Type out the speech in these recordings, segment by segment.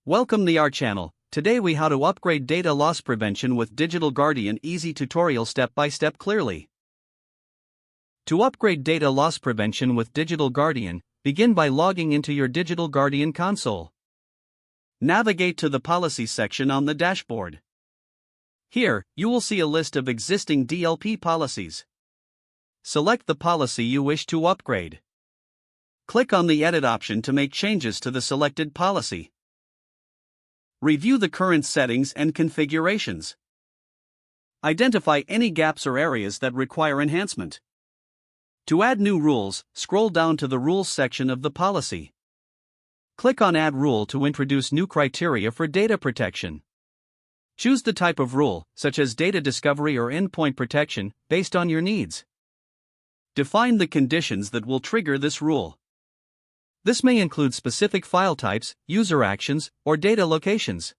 Welcome to our channel. Today we how to upgrade data loss prevention with Digital Guardian easy tutorial step by step clearly. To upgrade data loss prevention with Digital Guardian, begin by logging into your Digital Guardian console. Navigate to the Policies section on the dashboard. Here, you will see a list of existing DLP policies. Select the policy you wish to upgrade. Click on the Edit option to make changes to the selected policy. Review the current settings and configurations. Identify any gaps or areas that require enhancement. To add new rules, scroll down to the Rules section of the policy. Click on Add Rule to introduce new criteria for data protection. Choose the type of rule, such as data discovery or endpoint protection, based on your needs. Define the conditions that will trigger this rule. This may include specific file types, user actions, or data locations.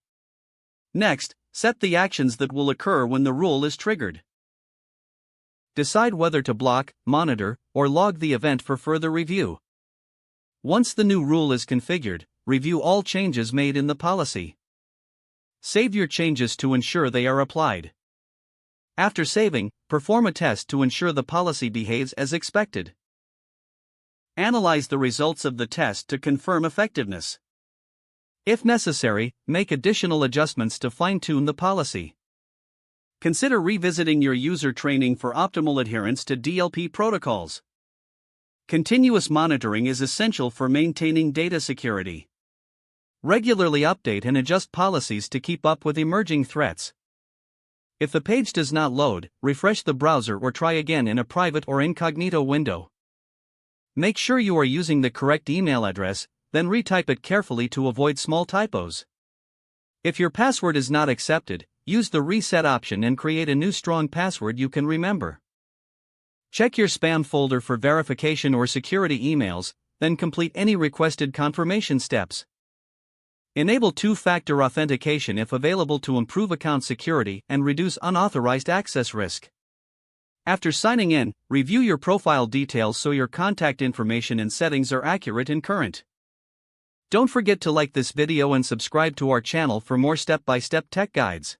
Next, set the actions that will occur when the rule is triggered. Decide whether to block, monitor, or log the event for further review. Once the new rule is configured, review all changes made in the policy. Save your changes to ensure they are applied. After saving, perform a test to ensure the policy behaves as expected. Analyze the results of the test to confirm effectiveness. If necessary, make additional adjustments to fine-tune the policy. Consider revisiting your user training for optimal adherence to DLP protocols. Continuous monitoring is essential for maintaining data security. Regularly update and adjust policies to keep up with emerging threats. If the page does not load, refresh the browser or try again in a private or incognito window. Make sure you are using the correct email address, then retype it carefully to avoid small typos. If your password is not accepted, use the reset option and create a new strong password you can remember. Check your spam folder for verification or security emails, then complete any requested confirmation steps. Enable two-factor authentication if available to improve account security and reduce unauthorized access risk. After signing in, review your profile details so your contact information and settings are accurate and current. Don't forget to like this video and subscribe to our channel for more step-by-step tech guides.